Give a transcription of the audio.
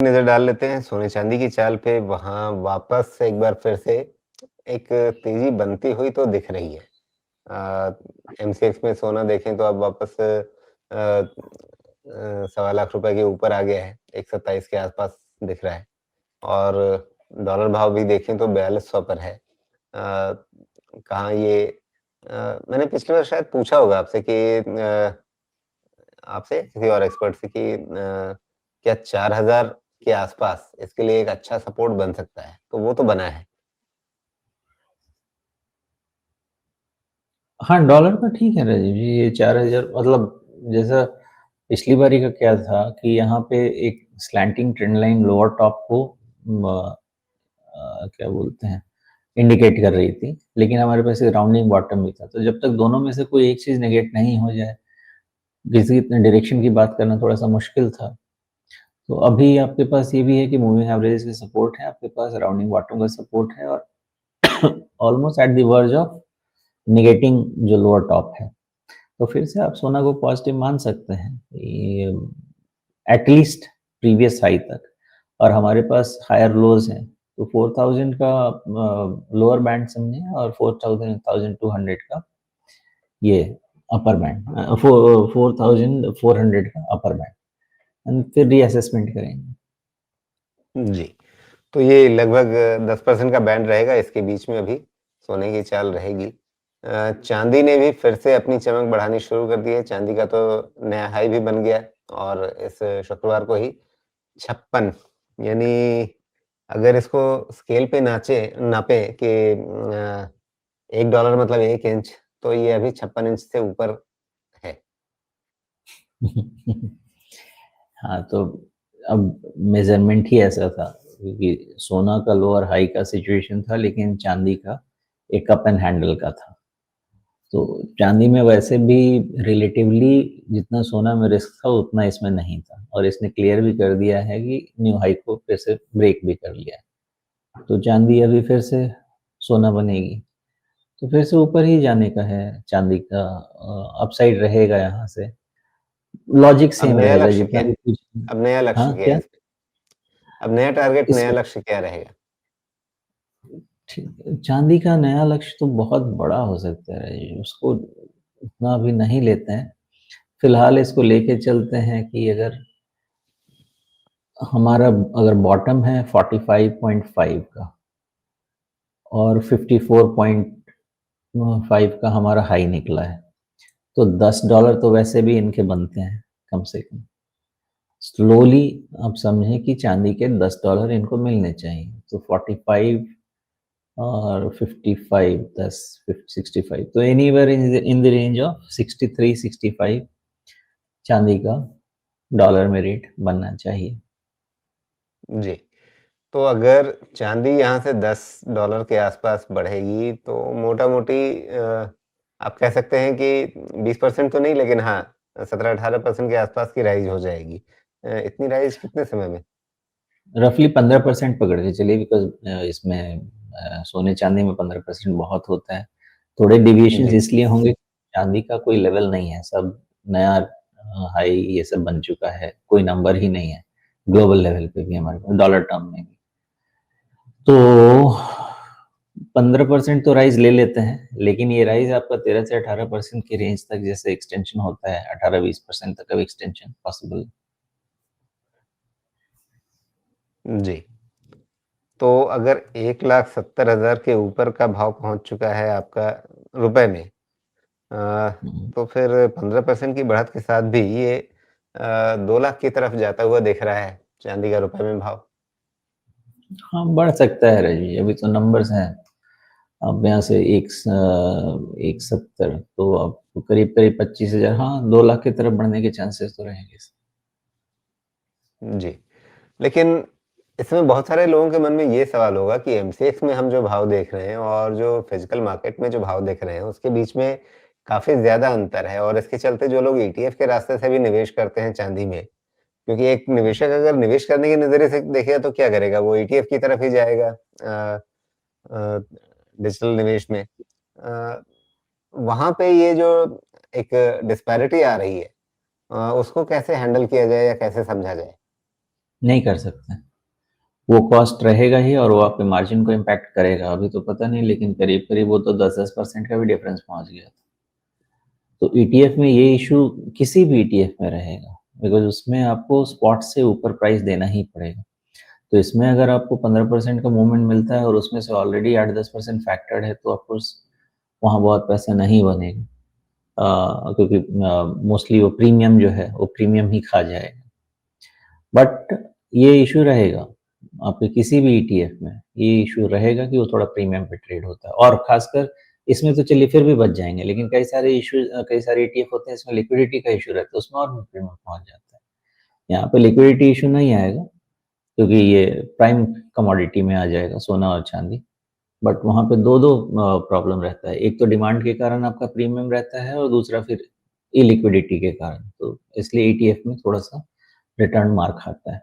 नज़र डाल लेते हैं सोने चांदी की चाल पे। वहाँ वापस से एक बार फिर से एक तेजी बनती हुई तो दिख रही है। एमसीएक्स में सोना देखें तो अब वापस सवा लाख रुपए के ऊपर आ गया है, 127 के आसपास दिख रहा है। और डॉलर भाव भी देखें तो 4200 पर है। कहाँ ये मैंने पिछली बार शायद पूछा होगा आपसे कि आपसे किसी और एक्सपर्ट से कि क्या 4000 के आसपास इसके लिए एक अच्छा सपोर्ट बन सकता है? तो वो तो बना है। हाँ, डॉलर का ठीक है राजीव जी, ये 4000 मतलब जैसा पिछली बारी का क्या था कि यहाँ पे एक slanting trend line lower top को क्या बोलते हैं इंडिकेट कर रही थी, लेकिन हमारे पास एक राउंडिंग बॉटम भी था। तो जब तक दोनों में से कोई एक चीज नेगेट नहीं हो जाए, किसी डायरेक्शन की बात करना थोड़ा सा मुश्किल था। तो अभी आपके पास ये भी है कि मूविंग एवरेज का सपोर्ट है, आपके पास राउंडिंग बॉटम का सपोर्ट है, और almost at the verge of negating जो लोअर टॉप है। तो फिर से आप सोना को पॉजिटिव मान सकते हैं एटलीस्ट प्रीवियस हाई तक, और हमारे पास हायर लोज हैं। तो 4000 का लोअर बैंड समझे, और 4200 का ये अपर बैंड, 4400 का अपर बैंड, एंड फिर रीअसेसमेंट करेंगे। जी, तो ये लगभग 10% का बैंड रहेगा, इसके बीच में अभी सोने की चाल रहेगी। चांदी ने भी फिर से अपनी चमक बढ़ानी शुरू कर दी है। चांदी का तो नया हाई भी बन गया और इस शुक्रवार को ही 56 यानी अगर इसको स्केल पे नापे कि $1 मतलब 1 इंच, तो ये अभी 56 इंच से ऊपर है। हाँ, तो अब मेजरमेंट ही ऐसा था, क्योंकि सोना का लोअर हाई का सिचुएशन था, लेकिन चांदी का एक कप एंड हैंडल का था। तो चांदी में वैसे भी रिलेटिवली जितना सोना में रिस्क था उतना इसमें नहीं था, और इसने क्लियर भी कर दिया है कि न्यू हाई को फिर से ब्रेक भी कर लिया है। तो चांदी अभी फिर से सोना बनेगी, तो फिर से ऊपर ही जाने का है चांदी का। अपसाइड रहेगा यहाँ से, लॉजिक अब सेम नया रहेगा लक्ष्य जितना क्या भी है? कुछ। अब नया लक्ष्य हाँ क्या है क्या? इस पे? अब नया टारगेट, इस नया लक्ष्य क्या रहेगा? ठीक है, चांदी का नया लक्ष्य तो बहुत बड़ा हो सकता है, उसको उतना अभी नहीं लेते हैं। फिलहाल इसको लेके चलते हैं कि अगर हमारा अगर बॉटम है 45.5 का, और 54.5 का हमारा हाई निकला है, तो $10 तो वैसे भी इनके बनते हैं कम से कम। स्लोली आप समझें कि चांदी के $10 इनको मिलने चाहिए। तो 45 और 55, 10, 65, तो anywhere in the range of 63-65 चांदी का डॉलर में रेट बनना चाहिए। जी, तो अगर चांदी यहाँ से $10 के आसपास बढ़ेगी तो मोटा-मोटी आप कह सकते हैं कि 20% तो नहीं, लेकिन हाँ, 17-18% के आसपास की राइज़ हो जाएगी। इतनी राइज़ कितने समय में? रफली 15% पकड़ के चलिए, बिकॉज इसमें सोने चांदी में 15% बहुत होता है। थोड़े डिविएशंस जी, इसलिए होंगे, चांदी का कोई लेवल नहीं है, सब नया हाई ये सब बन चुका है, कोई नंबर ही नहीं है ग्लोबल लेवल पे भी, हमारे पास डॉलर टर्म में भी। तो 15% तो राइज ले लेते हैं, लेकिन ये राइज आपका 13 से 18% की रेंज तक जैसे एक्सटेंशन होता है, 18-20% तक का एक्सटेंशन पॉसिबल। जी। तो अगर 1,70,000 के ऊपर का भाव पहुँच चुका है आपका रुपए में, अ, तो फिर 15% की बढ़त के साथ भी ये 2 लाख की तरफ जाता हुआ दिख रहा है, चांदी का रुपए में भाव। हाँ, बढ़ सकता है रजी, अभी तो नंबर्स हैं। अब यहाँ से 170, तो अब करीब करीब 25,000, हाँ 2 लाख की तरफ बढ़ने के चांसेस तो रहेंगे। जी, लेकिन इसमें बहुत सारे लोगों के मन में ये सवाल होगा कि एमसीएक्स में हम जो भाव देख रहे हैं और जो फिजिकल मार्केट में जो भाव देख रहे हैं, उसके बीच में काफ़ी ज़्यादा अंतर है और इसके चलते जो लोग ईटीएफ के रास्ते से भी निवेश करते हैं चांदी में, क्योंकि एक निवेशक अगर निवेश करने के नज़रिए से देखेगा तो क्या करेगा? वो ईटीएफ की तरफ ही जाएगा अ, डिजिटल निवेश में। वहाँ पे ये जो एक डिस्पैरिटी आ रही है, उसको कैसे हैंडल किया जाए या कैसे समझा जाए? नहीं कर सकते। वो कॉस्ट रहेगा ही और वो आपके मार्जिन को इम्पैक्ट करेगा। अभी तो पता नहीं, लेकिन करीब-करीब वो तो 10-10% का भी डिफरेंस पहुँच गया था। तो ईटीएफ में ये इश्यू किसी भी ईटीएफ में रहेगा, बिकॉज़ उसमें आपको स्पॉट से ऊपर प्राइस देना ही पड़ेगा। तो इसमें अगर आपको 15% का मूवमेंट मिलता है और उसमें से ऑलरेडी 8-10% फैक्टर्ड है, तो ऑफ कोर्स वहाँ बहुत पैसा नहीं बनेगा। क्योंकि मोस्टली वो प्रीमियम जो है, वो प्रीमियम ही खा जाएगा। बट ये इश्यू रहेगा, आपके किसी भी ईटीएफ में ये इश्यू रहेगा कि वो थोड़ा प्रीमियम पे ट्रेड होता है, और खासकर इसमें तो चलिए फिर भी बच जाएँगे, लेकिन कई सारे ईटीएफ होते हैं, इसमें लिक्विडिटी का इश्यू रहता है, उसमें और भी प्रीमियम पहुँच जाता है। यहाँ पे लिक्विडिटी इश्यू नहीं आएगा, क्योंकि ये प्राइम कमोडिटी में आ जाएगा, सोना और चाँदी। बट वहाँ पे 2-2 प्रॉब्लम रहता है। एक तो डिमांड के कारण आपका प्रीमियम रहता है और दूसरा फिर इलिक्विडिटी के कारण। तो इसलिए ईटीएफ में थोड़ा-सा रिटर्न मार खाता है।